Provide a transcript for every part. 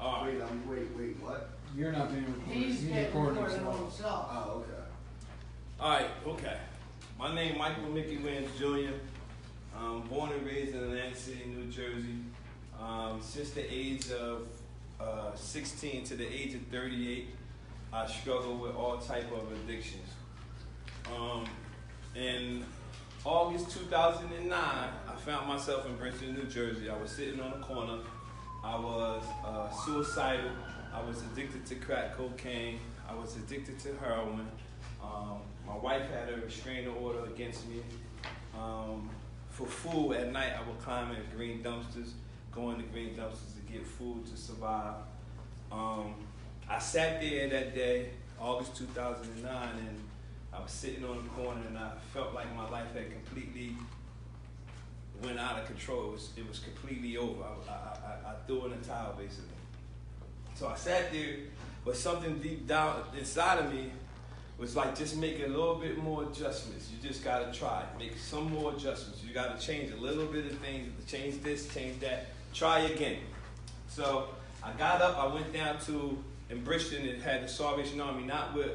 All right. Wait, what? You're not being recorded. He's getting recording recorded himself. on himself. Oh, okay. All right, okay. My name is Michael Mickey Williams Jr. Born and raised in Atlantic City, New Jersey. Since the age of 16 to the age of 38, I struggle with all type of addictions. In August 2009, I found myself in Princeton, New Jersey. I was sitting on a corner. I was suicidal. I was addicted to crack cocaine. I was addicted to heroin. My wife had a restraining order against me. For food at night, I would climb in green dumpsters, go into green dumpsters to get food to survive. I sat there that day, August 2009, and I was sitting on the corner, and I felt like my life had completely went out of control. It was completely over. I threw in the towel, basically. So I sat there, but something deep down inside of me was like, just make a little bit more adjustments. You just gotta try, make some more adjustments. You gotta change a little bit of things, change this, change that, try again. So I got up, I went down to, in Bristol, it had the Salvation Army, not with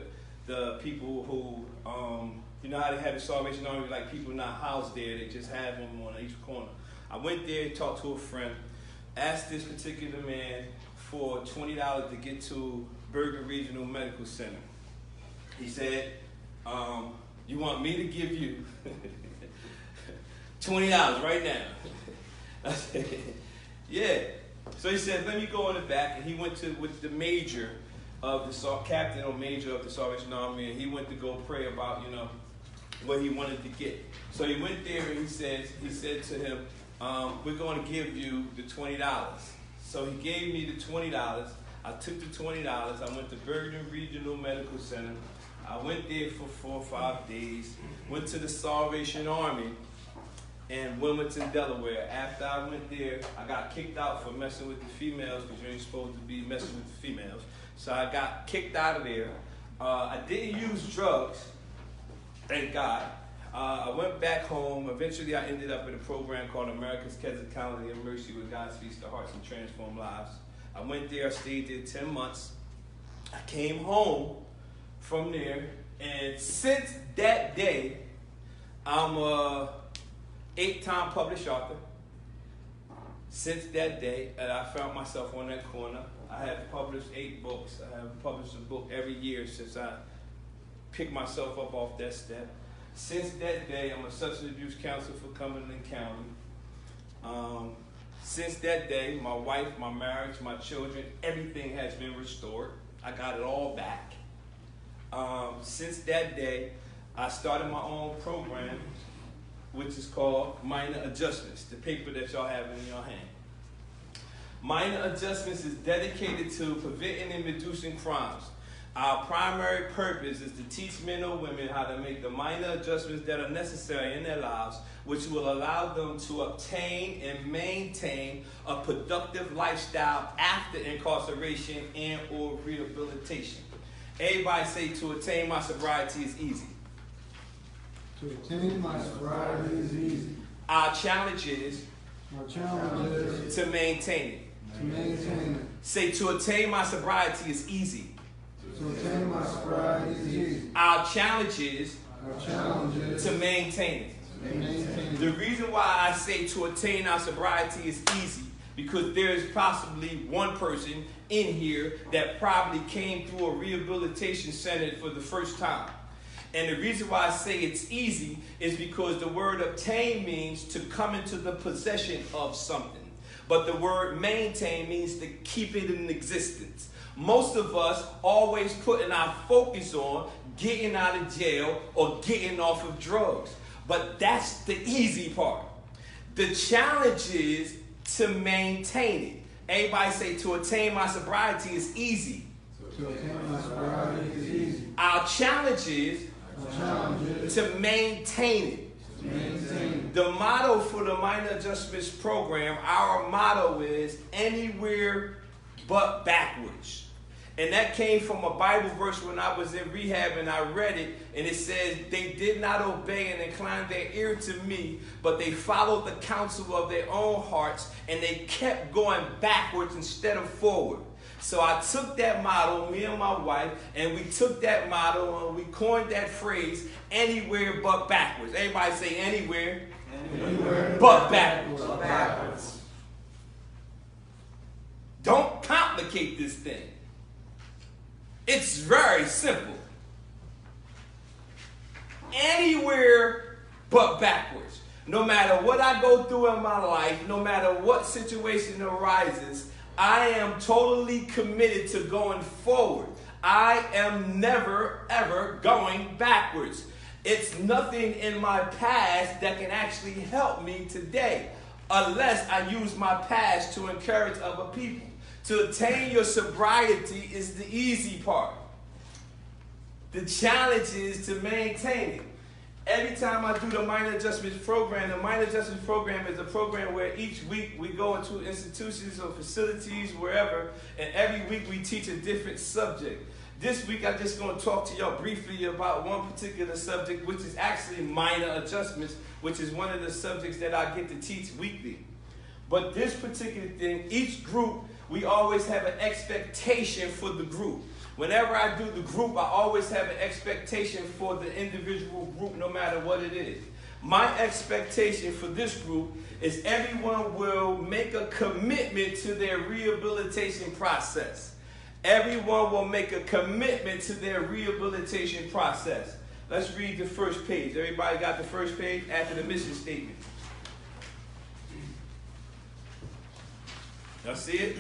the people who, you know how they had the Salvation Army, like people not housed there, they just had them on each corner. I went there, talked to a friend, asked this particular man for $20 to get to Bergen Regional Medical Center. He said, you want me to give you $20 right now? I said, yeah. So he said, let me go in the back, and he went to with the major of the captain or major of the Salvation Army, and he went to go pray about, you know, what he wanted to get. So he went there, and he said to him, we're going to give you the $20. So he gave me the $20. I took the $20. I went to Bergen Regional Medical Center. I went there for 4 or 5 days. Went to the Salvation Army in Wilmington, Delaware. After I went there, I got kicked out for messing with the females because you ain't supposed to be messing with the females. So I got kicked out of there. I didn't use drugs, thank God. I went back home. Eventually, I ended up in a program called America's Colony of Mercy, where God speaks to hearts and transform lives. I went there, I stayed there 10 months. I came home from there, and since that day, I'm a 8-time published author. Since that day, and I found myself on that corner. I have published 8 books. I have published a book every year since I picked myself up off that step. Since that day, I'm a substance abuse counselor for Cumberland County. Since that day, my wife, my marriage, my children, everything has been restored. I got it all back. Since that day, I started my own program, which is called Minor Adjustments, the paper that y'all have in your hand. Minor Adjustments is dedicated to preventing and reducing crimes. Our primary purpose is to teach men or women how to make the minor adjustments that are necessary in their lives, which will allow them to obtain and maintain a productive lifestyle after incarceration and or rehabilitation. Everybody say, to attain my sobriety is easy. To attain my sobriety is easy. Our challenge is to maintain it. To maintain it. Say, to attain my sobriety is easy. To attain my sobriety is easy. Our challenge is to maintain it. The reason why I say to attain our sobriety is easy, because there is possibly one person in here that probably came through a rehabilitation center for the first time. And the reason why I say it's easy is because the word obtain means to come into the possession of something. But the word maintain means to keep it in existence. Most of us always putting our focus on getting out of jail or getting off of drugs. But that's the easy part. The challenge is to maintain it. Everybody say, to attain my sobriety is easy. To attain my sobriety is easy. Our challenge is to maintain it. The motto for the Minor Adjustments program, our motto is anywhere but backwards. And that came from a Bible verse when I was in rehab and I read it. And it says, they did not obey and incline their ear to me, but they followed the counsel of their own hearts, and they kept going backwards instead of forward. So I took that motto, me and my wife, and we took that motto and we coined that phrase, anywhere but backwards. Everybody say anywhere, but backwards. Don't complicate this thing. It's very simple. Anywhere but backwards. No matter what I go through in my life, no matter what situation arises, I am totally committed to going forward. I am never, ever going backwards. It's nothing in my past that can actually help me today, unless I use my past to encourage other people. To attain your sobriety is the easy part. The challenge is to maintain it. Every time I do the minor adjustments program, the minor adjustments program is a program where each week we go into institutions or facilities, wherever, and every week we teach a different subject. This week I'm just going to talk to y'all briefly about one particular subject, which is actually minor adjustments, which is one of the subjects that I get to teach weekly. But this particular thing, each group, we always have an expectation for the group. Whenever I do the group, I always have an expectation for the individual group, no matter what it is. My expectation for this group is everyone will make a commitment to their rehabilitation process. Everyone will make a commitment to their rehabilitation process. Let's read the first page. Everybody got the first page after the mission statement? Y'all see it?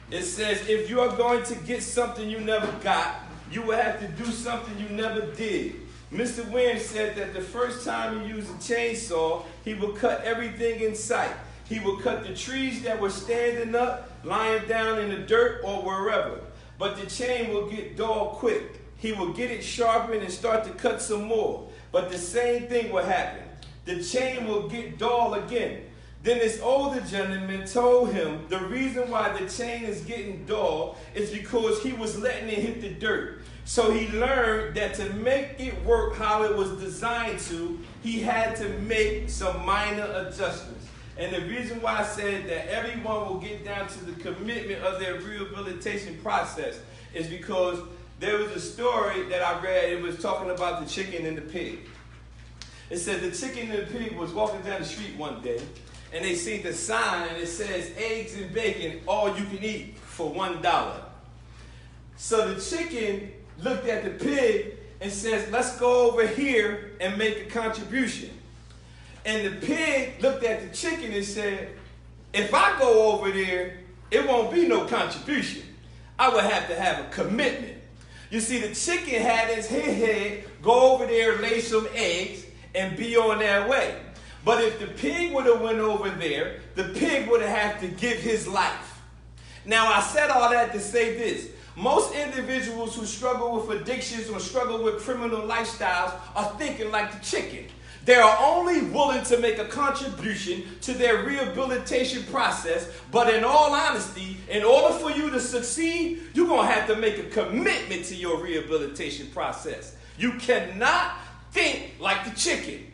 It says, if you are going to get something you never got, you will have to do something you never did. Mr. Williams said that the first time he used a chainsaw, he would cut everything in sight. He would cut the trees that were standing up, lying down in the dirt, or wherever. But the chain will get dull quick. He will get it sharpened and start to cut some more. But the same thing will happen. The chain will get dull again. Then this older gentleman told him the reason why the chain is getting dull is because he was letting it hit the dirt. So he learned that to make it work how it was designed to, he had to make some minor adjustments. And the reason why I said that everyone will get down to the commitment of their rehabilitation process is because there was a story that I read. It was talking about the chicken and the pig. It said the chicken and the pig was walking down the street one day, and they seen the sign, and it says, eggs and bacon, all you can eat for $1. So the chicken looked at the pig and says, let's go over here and make a contribution. And the pig looked at the chicken and said, if I go over there, it won't be no contribution. I would have to have a commitment. You see, the chicken had his head go over there, lay some eggs, and be on their way. But if the pig would have went over there, the pig would have to give his life. Now, I said all that to say this. Most individuals who struggle with addictions or struggle with criminal lifestyles are thinking like the chicken. They are only willing to make a contribution to their rehabilitation process, but in all honesty, in order for you to succeed, you're going to have to make a commitment to your rehabilitation process. You cannot think like the chicken.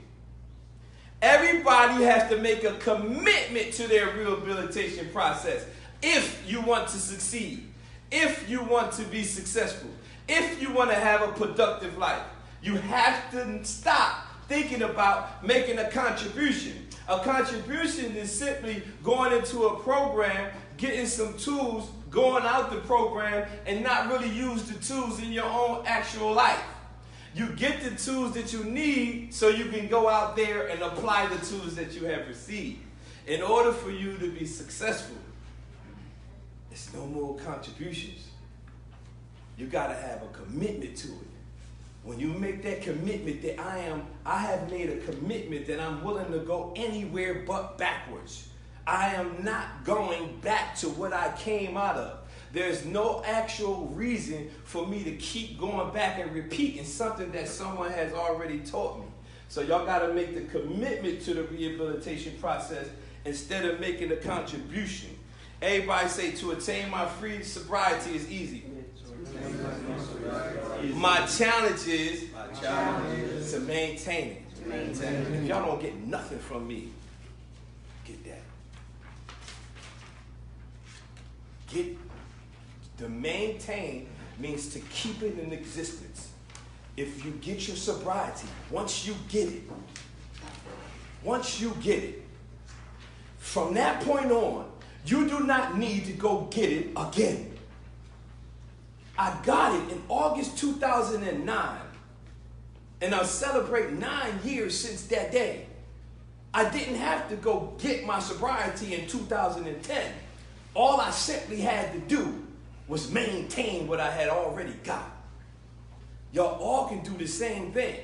Everybody has to make a commitment to their rehabilitation process if you want to succeed, if you want to be successful, if you want to have a productive life. You have to stop thinking about making a contribution. A contribution is simply going into a program, getting some tools, going out the program, and not really use the tools in your own actual life. You get the tools that you need so you can go out there and apply the tools that you have received. In order for you to be successful, it's no more contributions. You got to have a commitment to it. When you make that commitment that I have made a commitment that I'm willing to go anywhere but backwards. I am not going back to what I came out of. There's no actual reason for me to keep going back and repeating something that someone has already taught me. So y'all got to make the commitment to the rehabilitation process instead of making a contribution. Everybody say, to attain my free sobriety is easy. My challenge is to maintain it. If y'all don't get nothing from me, get that. To maintain means to keep it in existence. If you get your sobriety, once you get it, from that point on, you do not need to go get it again. I got it in August 2009, and I'll celebrate 9 years since that day. I didn't have to go get my sobriety in 2010. All I simply had to do was maintain what I had already got. Y'all all can do the same thing.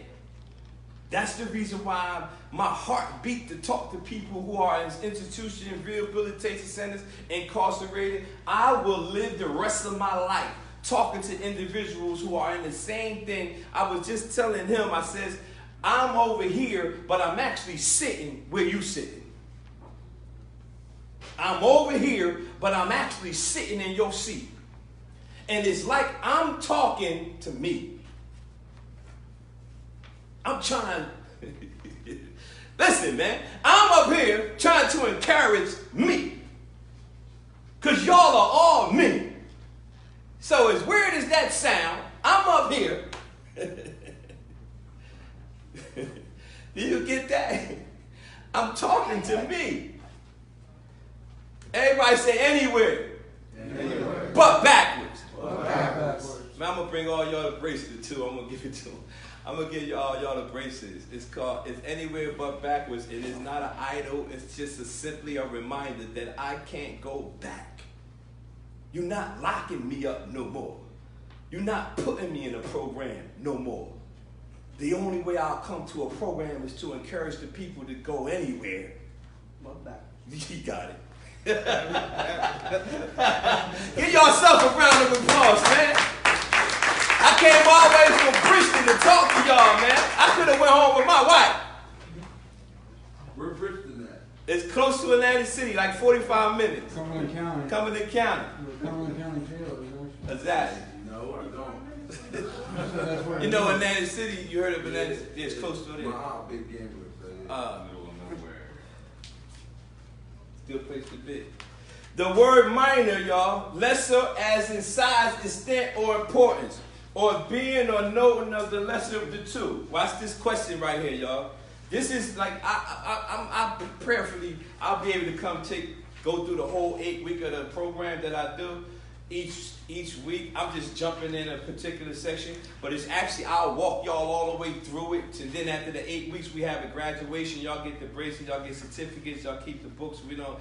That's the reason why my heart beat to talk to people who are in institutions, rehabilitation centers, incarcerated. I will live the rest of my life talking to individuals who are in the same thing. I was just telling him, I says, I'm over here, but I'm actually sitting where you sitting. I'm over here, but I'm actually sitting in your seat. And it's like I'm talking to me. I'm trying, listen, man, I'm up here trying to encourage me. Because y'all are all me. So as weird as that sound, I'm up here. Do you get that? I'm talking to me. Everybody say anywhere. Anywhere. But backwards. Man, I'm going to bring all y'all the bracelet too. I'm going to give it to them. I'm going to give y'all the bracelets. It's anywhere but backwards. It is not an idol. It's just simply a reminder that I can't go back. You're not locking me up no more. You're not putting me in a program no more. The only way I'll come to a program is to encourage the people to go anywhere. But backwards. You got it. Give yourself a round of applause, man. I came all the way from Bristol to talk to y'all, man. I could have went home with my wife. Where Bristol at? It's close to Atlantic City, like 45 minutes. Cumberland County. Cumberland County. Cumberland County Jail, you know? Exactly. No, I don't. You know Atlantic City, you heard of Atlantic City? Yeah, it's close to there. My aunt, big gambler. Middle of nowhere. Still place to be. The word minor, y'all, lesser as in size, extent, or importance, or being or knowing of the lesser of the two. Watch this question right here, y'all. This is like, I prayerfully, I'll be able to go through the whole 8 week of the program that I do. Each week, I'm just jumping in a particular section, but it's actually, I'll walk y'all all the way through it, and then after the 8 weeks, we have a graduation. Y'all get the bracelet, y'all get certificates, y'all keep the books. We don't,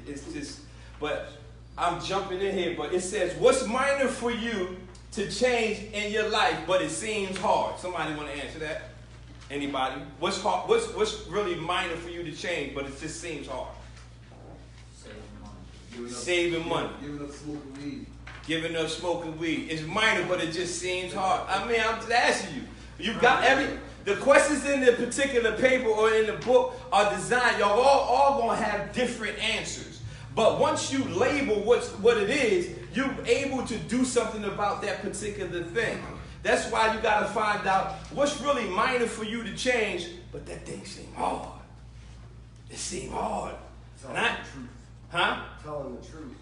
it's just, but I'm jumping in here, but it says, what's minor for you to change in your life, but it seems hard? Somebody want to answer that? Anybody? What's hard? What's really minor for you to change, but it just seems hard? Saving money. Giving up smoking weed. Giving up smoking weed. It's minor, but it just seems hard. I mean, I'm just asking you. You got the questions in the particular paper or in the book are designed. Y'all all gonna have different answers. But once you label what it is, you're able to do something about that particular thing. That's why you gotta find out what's really minor for you to change, but that thing seems hard. It seems hard. Telling the truth.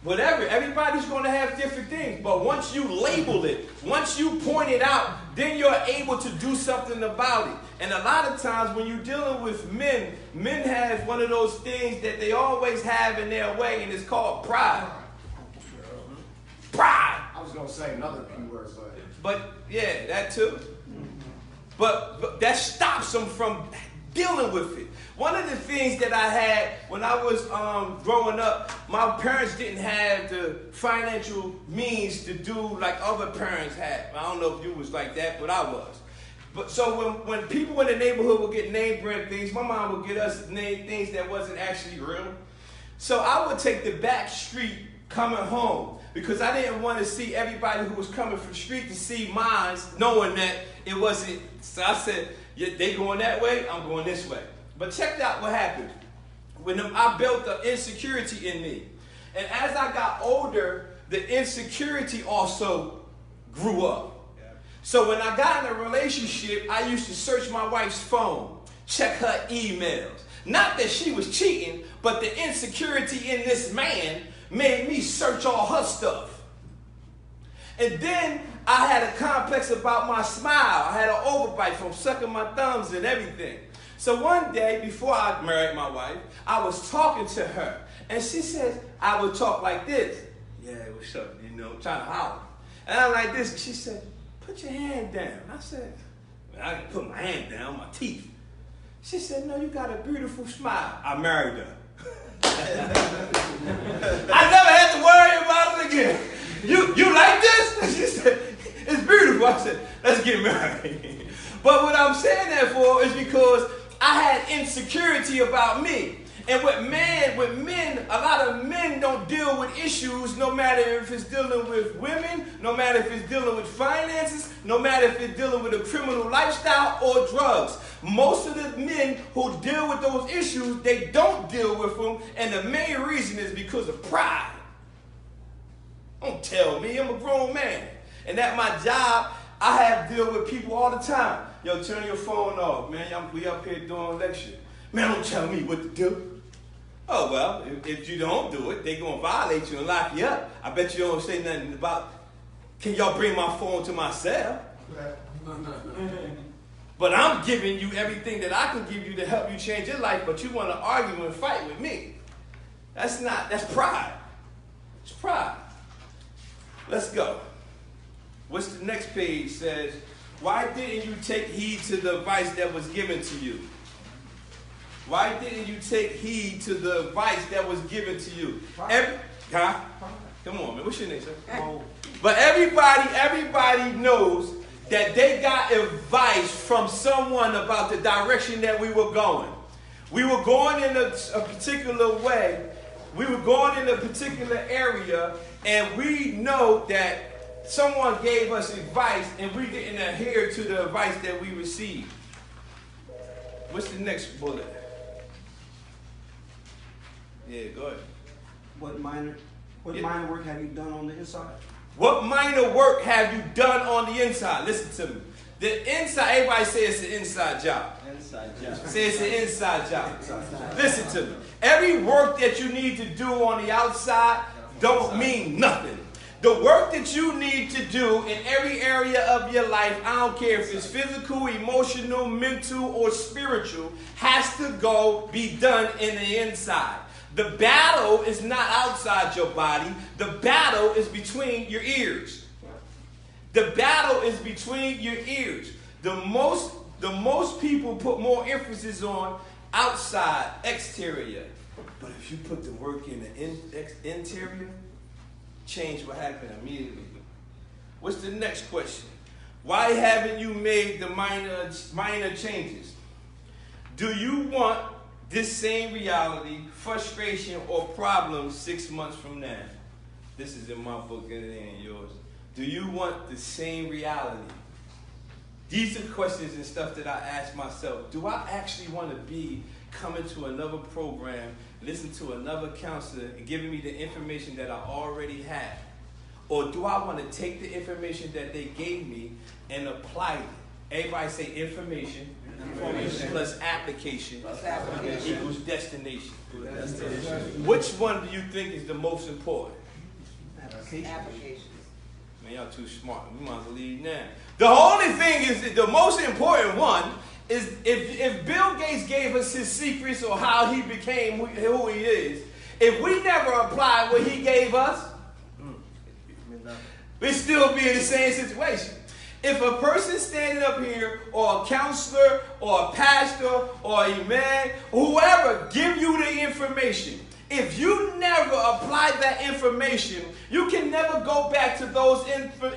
Whatever. Everybody's going to have different things. But once you label it, once you point it out, then you're able to do something about it. And a lot of times when you're dealing with men have one of those things that they always have in their way, and it's called pride. Pride. I was going to say another P word, but yeah, that too. But that stops them from dealing with it. One of the things that I had when I was growing up, my parents didn't have the financial means to do like other parents had. I don't know if you was like that, but I was. But so when people in the neighborhood would get name brand things, my mom would get us name things that wasn't actually real. So I would take the back street coming home because I didn't want to see everybody who was coming from the street to see mine, knowing that it wasn't. So I said, yeah, they going that way, I'm going this way. But check out what happened. When I built the insecurity in me. And as I got older, the insecurity also grew up. So when I got in a relationship, I used to search my wife's phone, check her emails. Not that she was cheating, but the insecurity in this man made me search all her stuff. And then I had a complex about my smile. I had an overbite from sucking my thumbs and everything. So one day, before I married my wife, I was talking to her. And she said, I would talk like this. Yeah, what's up? You know, trying to holler. And I'm like this. And she said, put your hand down. I said, I can put my hand down, my teeth. She said, no, you got a beautiful smile. I married her. I never had to worry about it again. You like this? She said, it's beautiful. I said, let's get married. But what I'm saying that for is because I had insecurity about me. And with men, a lot of men don't deal with issues, no matter if it's dealing with women, no matter if it's dealing with finances, no matter if it's dealing with a criminal lifestyle or drugs. Most of the men who deal with those issues, they don't deal with them, and the main reason is because of pride. Don't tell me, I'm a grown man. And at my job, I have to deal with people all the time. Yo, turn your phone off, man. We up here doing a lecture. Man, don't tell me what to do. Oh, well, if you don't do it, they're going to violate you and lock you up. I bet you don't say nothing about, can y'all bring my phone to my cell? But I'm giving you everything that I can give you to help you change your life, but you want to argue and fight with me. That's pride. It's pride. Let's go. What's the next page says, why didn't you take heed to the advice that was given to you? Why didn't you take heed to the advice that was given to you? Come on, man. What's your name, sir? But everybody knows that they got advice from someone about the direction that we were going. We were going in a particular way. We were going in a particular area, and we know that someone gave us advice, and we didn't adhere to the advice that we received. What's the next bullet? Yeah, go ahead. What minor work have you done on the inside? What minor work have you done on the inside? Listen to me. The inside, everybody say it's an inside job. Inside job. Say it's an inside job. Listen to me. Every work that you need to do on the outside don't mean nothing. The work that you need to do in every area of your life, I don't care if it's physical, emotional, mental, or spiritual, has to be done in the inside. The battle is not outside your body. The battle is between your ears. The battle is between your ears. The most people put more emphasis on outside, exterior. But if you put the work in the interior, change will happen immediately. What's the next question? Why haven't you made the minor changes? Do you want this same reality, frustration, or problem 6 months from now? This is in my book and it ain't yours. Do you want the same reality? These are questions and stuff that I ask myself. Do I actually want to be coming to another program, listen to another counselor, and giving me the information that I already have? Or do I want to take the information that they gave me and apply it? Everybody say information plus application equals destination. Which one do you think is the most important? Application. Man, y'all too smart. We might as well leave now. The only thing is that the most important one is if Bill Gates gave us his secrets or how he became who he is, if we never applied what he gave us, we'd still be in the same situation. If a person standing up here, or a counselor, or a pastor, or a man, whoever give you the information, if you never apply that information, you can never go back to those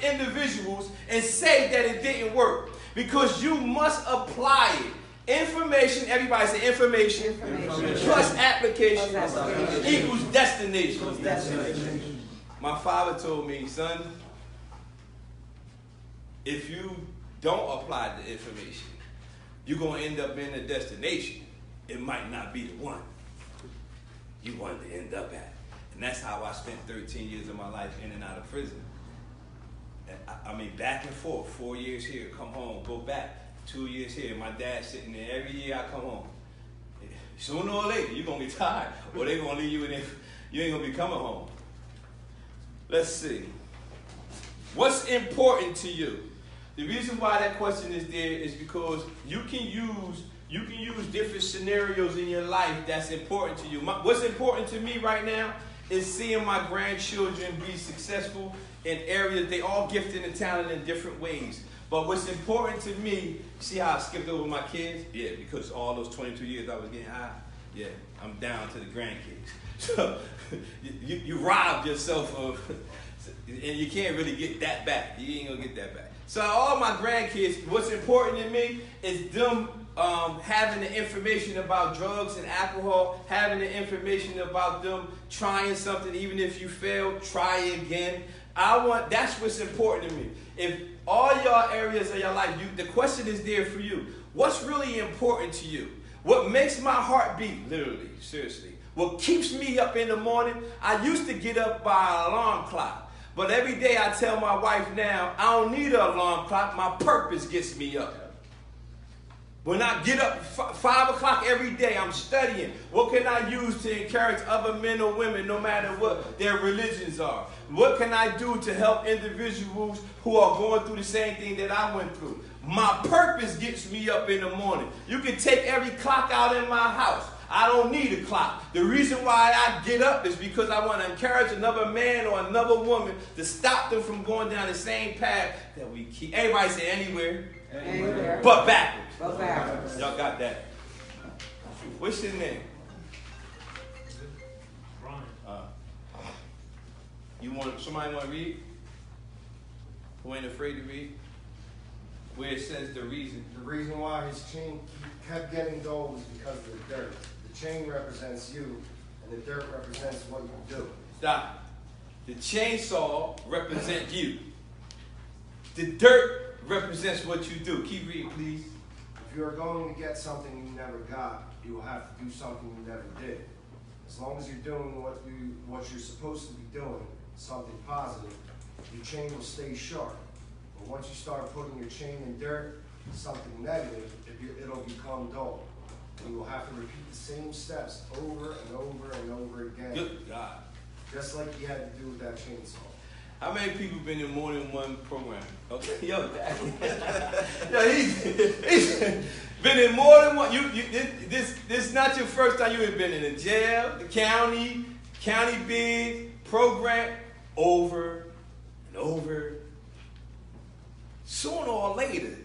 individuals and say that it didn't work. Because you must apply it. Information, everybody say information. Plus application equals destination. My father told me, son, if you don't apply the information, you're going to end up in a destination. It might not be the one you wanted to end up at. And that's how I spent 13 years of my life in and out of prison. I mean, back and forth, 4 years here, come home, go back, 2 years here. My dad's sitting there every year I come home. Sooner or later, you're going to be tired, or they're going to leave you in there. You ain't going to be coming home. Let's see. What's important to you? The reason why that question is there is because you can use different scenarios in your life that's important to you. What's important to me right now is seeing my grandchildren be successful in areas. They all gifted and talented in different ways. But what's important to me, see how I skipped over my kids? Yeah, because all those 22 years I was getting high, yeah, I'm down to the grandkids. So you robbed yourself of, and you can't really get that back. You ain't gonna get that back. So all my grandkids, what's important to me is them having the information about drugs and alcohol, having the information about them trying something, even if you fail, try again. That's what's important to me. If all y'all areas of your life, the question is there for you. What's really important to you? What makes my heart beat, literally, seriously? What keeps me up in the morning? I used to get up by an alarm clock. But every day I tell my wife now, I don't need an alarm clock. My purpose gets me up. When I get up 5 o'clock every day, I'm studying. What can I use to encourage other men or women, no matter what their religions are? What can I do to help individuals who are going through the same thing that I went through? My purpose gets me up in the morning. You can take every clock out in my house. I don't need a clock. The reason why I get up is because I want to encourage another man or another woman to stop them from going down the same path that we keep. Everybody say anywhere. Anywhere. But backwards. But backwards. Y'all got that. What's your name? Somebody want to read? Who ain't afraid to read? Where it says the reason. The reason why his chain kept getting dull was because of the dirt. The chain represents you, and the dirt represents what you do. Stop. The chainsaw represents you. The dirt represents what you do. Keep reading, please. If you are going to get something you never got, you will have to do something you never did. As long as you're doing what you're supposed to be doing, something positive, your chain will stay sharp. But once you start putting your chain in dirt, something negative, it'll become dull. And you will have to repeat the same steps over and over and over again. Good God. Just like you had to do with that chainsaw. How many people been in more than one program? Okay, yo, yo, he's been in more than one. This is not your first time you have been in a jail, the county bid, program, over and over. Sooner or later,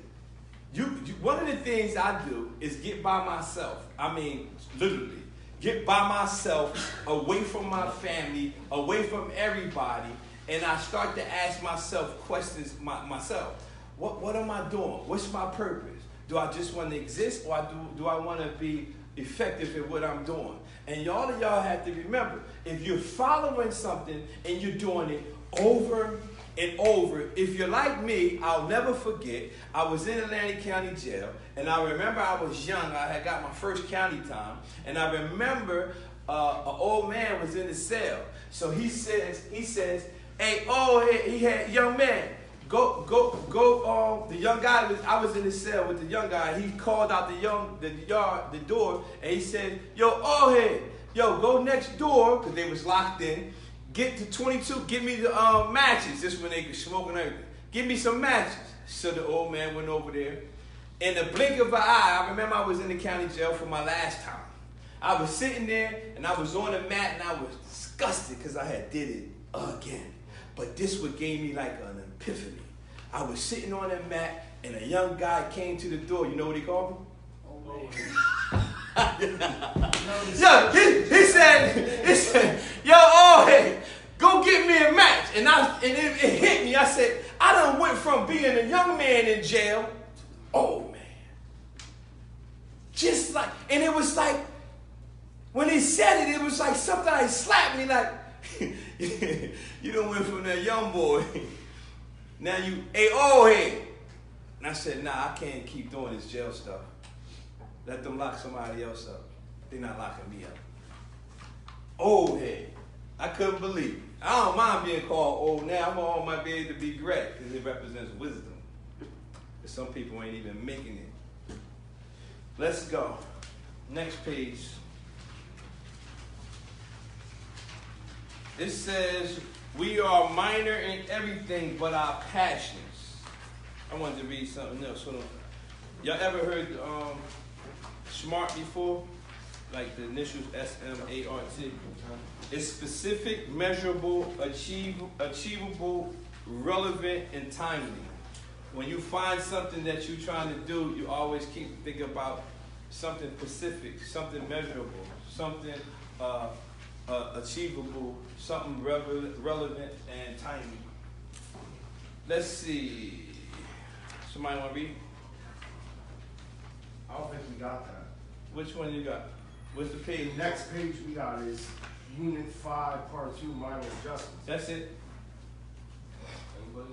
one of the things I do is get by myself. I mean, literally, get by myself, away from my family, away from everybody, and I start to ask myself questions myself. What am I doing? What's my purpose? Do I just want to exist, or do I want to be effective at what I'm doing? And y'all have to remember, if you're following something and you're doing it over and over, if you're like me, I'll never forget, I was in Atlantic County Jail, and I remember I was young, I had got my first county time, and I remember an old man was in the cell. So he says, hey, he had, young man, go, the young guy, I was in the cell with the young guy, he called out the door, and he said, yo, old head, go next door, because they was locked in, get to 22, give me the matches. This is when they could smoke and everything. Give me some matches. So the old man went over there. In the blink of an eye, I remember I was in the county jail for my last time. I was sitting there, and I was on the mat, and I was disgusted because I had did it again. But this what gave me like an epiphany. I was sitting on that mat, and a young guy came to the door. You know what he called me? Yo, he said, yo, oh, hey, go get me a match. And it hit me. I said, I done went from being a young man in jail, old man. Just like, and it was like, when he said it, it was like somebody slapped me like, you done went from that young boy, now you, hey, old head. And I said, nah, I can't keep doing this jail stuff. Let them lock somebody else up. They're not locking me up. Old head. I couldn't believe it. I don't mind being called old now. I'm all might be able to be great because it represents wisdom. But some people ain't even making it. Let's go. Next page. It says, we are minor in everything but our passions. I wanted to read something else. Hold on. Y'all ever heard SMART before? Like the initials SMART. It's specific, measurable, achievable, relevant, and timely. When you find something that you're trying to do, you always keep thinking about something specific, something measurable, something achievable, something relevant, and timely. Let's see. Somebody want to read? I don't think we got that. Which one you got? What's the page? Next page we got is Unit 5, Part 2, minor adjustments. That's it. We're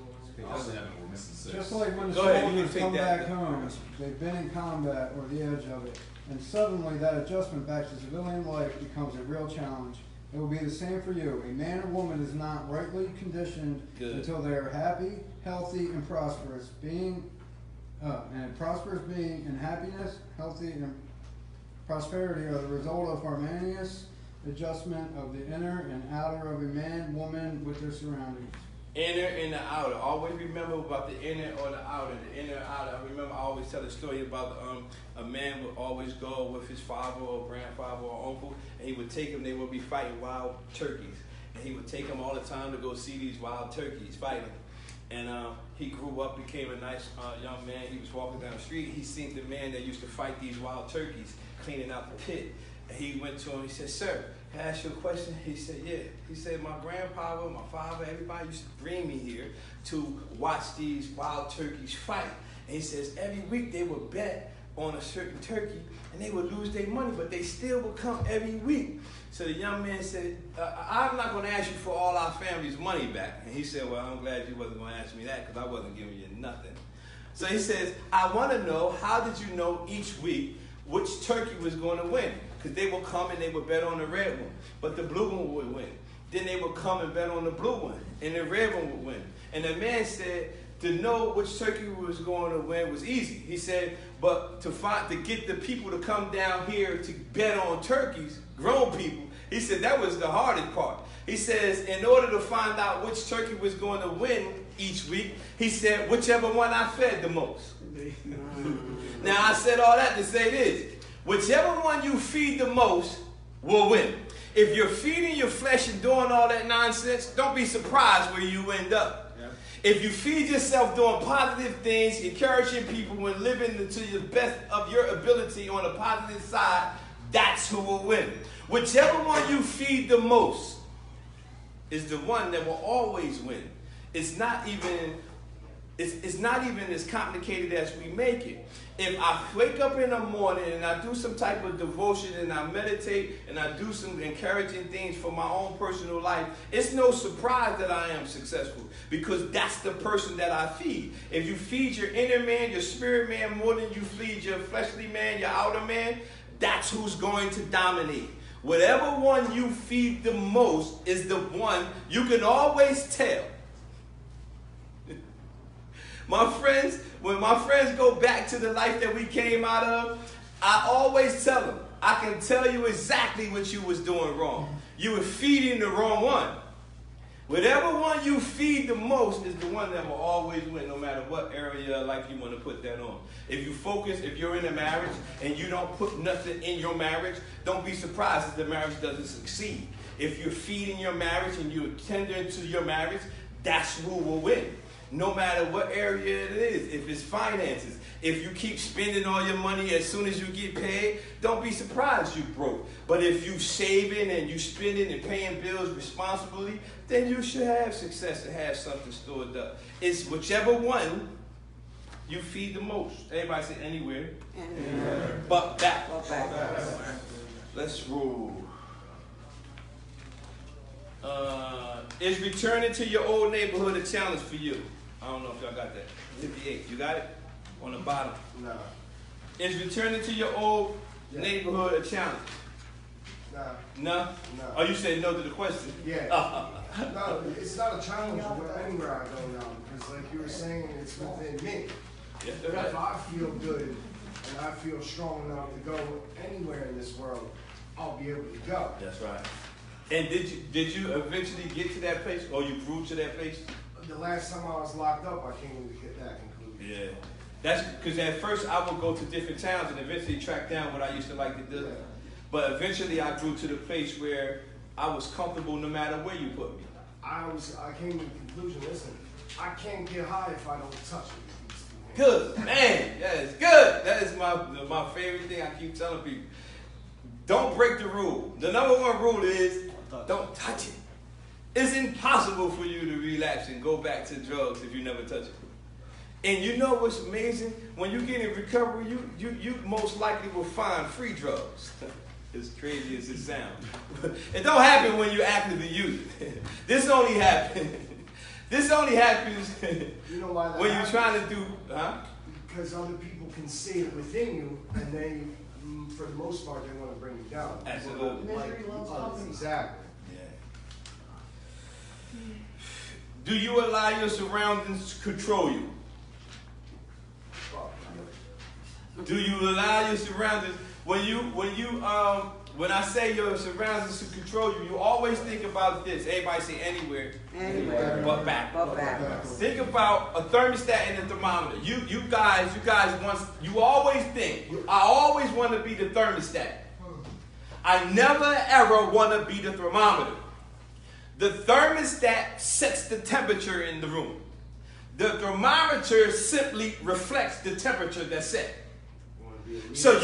missing 6. Just like when the Go ahead, you soldiers can come take that. back home, they've been in combat or the edge of it, and suddenly that adjustment back to civilian life becomes a real challenge. It will be the same for you. A man or woman is not rightly conditioned until they are happy, healthy, and prosperous. And prosperous being and happiness, healthy, and prosperity are the result of harmonious adjustment of the inner and outer of a man, woman with their surroundings. Inner and the outer. Always remember about the inner or the outer. The inner or outer. I remember I always tell a story about a man would always go with his father or grandfather or uncle, and he would take him. They would be fighting wild turkeys, and he would take them all the time to go see these wild turkeys fighting. And he grew up, became a nice young man. He was walking down the street. He seen the man that used to fight these wild turkeys cleaning out the pit. And he went to him. He said, "Sir, can I ask you a question?" He said, "Yeah." He said, "My grandpa, my father, everybody used to bring me here to watch these wild turkeys fight." And he says, every week they would bet on a certain turkey, and they would lose their money, but they still would come every week. So the young man said, "I'm not going to ask you for all our family's money back." And he said, "Well, I'm glad you wasn't going to ask me that because I wasn't giving you nothing." So he says, "I want to know, how did you know each week which turkey was going to win?" Because they would come and they would bet on the red one, but the blue one would win. Then they would come and bet on the blue one, and the red one would win. And the man said, to know which turkey was going to win was easy. He said, but to get the people to come down here to bet on turkeys, grown people, he said that was the hardest part. He says, in order to find out which turkey was going to win each week, he said, whichever one I fed the most. Now, I said all that to say this. Whichever one you feed the most will win. If you're feeding your flesh and doing all that nonsense, don't be surprised where you end up. Yeah. If you feed yourself doing positive things, encouraging people and living to the best of your ability on the positive side, that's who will win. Whichever one you feed the most is the one that will always win. It's not even as complicated as we make it. If I wake up in the morning and I do some type of devotion and I meditate and I do some encouraging things for my own personal life, it's no surprise that I am successful because that's the person that I feed. If you feed your inner man, your spirit man, more than you feed your fleshly man, your outer man, that's who's going to dominate. Whatever one you feed the most is the one you can always tell. My friends, when my friends go back to the life that we came out of, I always tell them, I can tell you exactly what you was doing wrong. You were feeding the wrong one. Whatever one you feed the most is the one that will always win, no matter what area of life you want to put that on. If you focus, if you're in a marriage and you don't put nothing in your marriage, don't be surprised if the marriage doesn't succeed. If you're feeding your marriage and you're tending to your marriage, that's who will win. No matter what area it is, if it's finances, if you keep spending all your money as soon as you get paid, don't be surprised you broke. But if you saving and you spending and paying bills responsibly, then you should have success and have something stored up. It's whichever one you feed the most. Everybody say anywhere. Anywhere. But back. Let's roll. Is returning to your old neighborhood a challenge for you? I don't know if y'all got that. 58. You got it? On the bottom. No. Is returning to your old neighborhood a challenge? Nah, No? no. Oh, you said no to the question? Yeah. No, it's not a challenge anywhere I go now, because like you were saying, it's within me. Yeah, If I feel good and I feel strong enough to go anywhere in this world, I'll be able to go. That's right. And did you eventually get to that place, or you grew to that place? The last time I was locked up, I came to get that conclusion. Yeah. That's because at first I would go to different towns and eventually track down what I used to like to do. Yeah. But eventually I grew to the place where I was comfortable no matter where you put me. I came to the conclusion, listen, I can't get high if I don't touch it. Good, man. That is good. That is my favorite thing I keep telling people. Don't break the rule. The number one rule is don't touch it. It's impossible for you to relapse and go back to drugs if you never touch it. And you know what's amazing? When you get in recovery, you most likely will find free drugs. As crazy as it sounds. It don't happen when you actively use it. This only happens You know why that when you're happens? trying to do, Because other people can see it within you, and they, for the most part, they want to bring you down. Absolutely. People don't Misery loves others. company. Exactly. Do you allow your surroundings to control you? Do you allow your surroundings when I say your surroundings to control you, you always think about this. Everybody say anywhere. Anywhere. But back. But back. Think about a thermostat and a thermometer. You guys always think, I always want to be the thermostat. I never ever want to be the thermometer. The thermostat sets the temperature in the room. The thermometer simply reflects the temperature that's set. So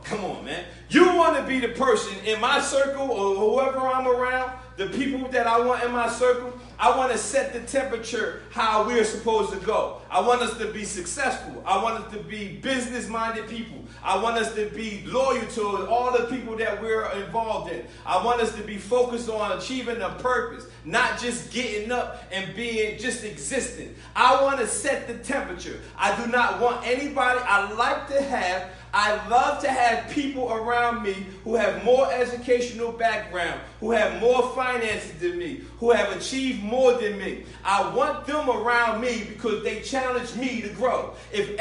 come on, man. You want to be the person in my circle or whoever I'm around, the people that I want in my circle, I want to set the temperature how we're supposed to go. I want us to be successful. I want us to be business-minded people. I want us to be loyal to all the people that we're involved in. I want us to be focused on achieving a purpose, not just getting up and being just existing. I want to set the temperature. I do not want anybody. I love to have people around me who have more educational background, who have more finances than me, who have achieved more than me. I want them around me because they challenge me to grow. If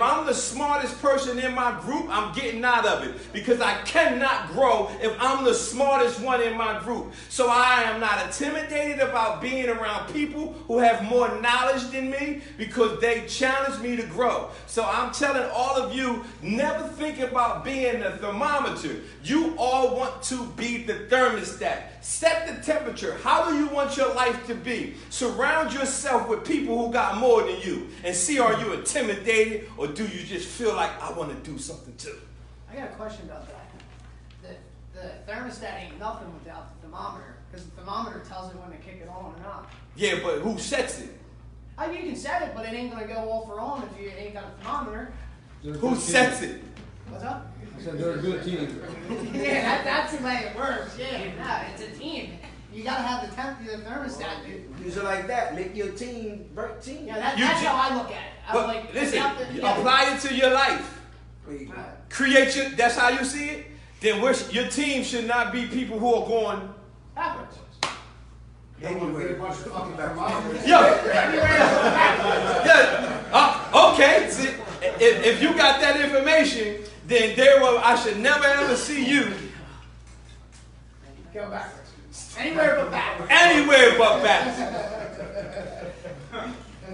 I'm the smartest person in my group, I'm getting out of it because I cannot grow if I'm the smartest one in my group. So I am not intimidated about being around people who have more knowledge than me because they challenge me to grow. So I'm telling all of you, never think about being a thermometer. You all want to be the thermostat. Set the temperature. How do you want your life to be? Surround yourself with people who got more than you and see, are you intimidated or do you just feel like I want to do something too? I got a question about that. The thermostat ain't nothing without the thermometer, because the thermometer tells it when to kick it on or not. Yeah, but who sets it? I mean, you can set it, but it ain't going to go off or on if you ain't got a thermometer. Who sets it? What's up? I said they're a good team. Yeah, that's the way it works. Yeah, no, it's a team. You got to have the thermostat. Use it like that. Make your team break team. Yeah, that's how I look at it. I But like, listen, yeah. apply it to your life. That's how you see it? Then your team should not be people who are going backwards. Anyway. Okay. See, if you got that information, then I should never ever see you Go backwards. Anywhere but backwards. anywhere but back.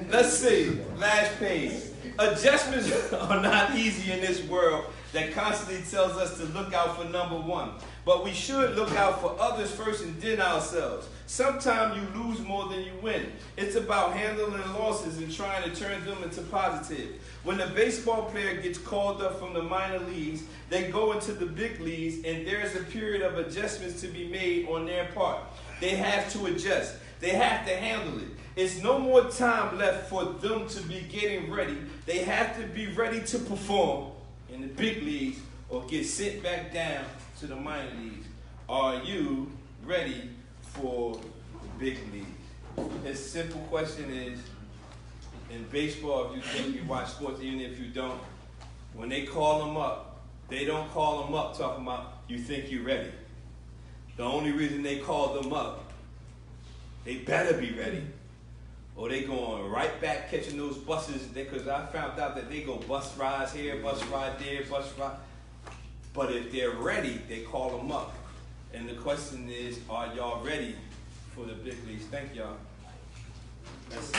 Let's see. Last page. Adjustments are not easy in this world that constantly tells us to look out for number one. But we should look out for others first and then ourselves. Sometimes you lose more than you win. It's about handling losses and trying to turn them into positive. When a baseball player gets called up from the minor leagues, they go into the big leagues, and there's a period of adjustments to be made on their part. They have to adjust. They have to handle it. It's no more time left for them to be getting ready. They have to be ready to perform in the big leagues or get sent back down to the minor leagues. Are you ready for the big leagues? His simple question is, in baseball, if you watch sports, even if you don't, when they call them up They don't call them up talking about, you think you're ready. The only reason they call them up, they better be ready. Or they going right back catching those buses, because I found out that they go bus rides here, bus ride there, bus ride. But if they're ready, they call them up. And the question is, are y'all ready for the big leagues? Thank y'all. That's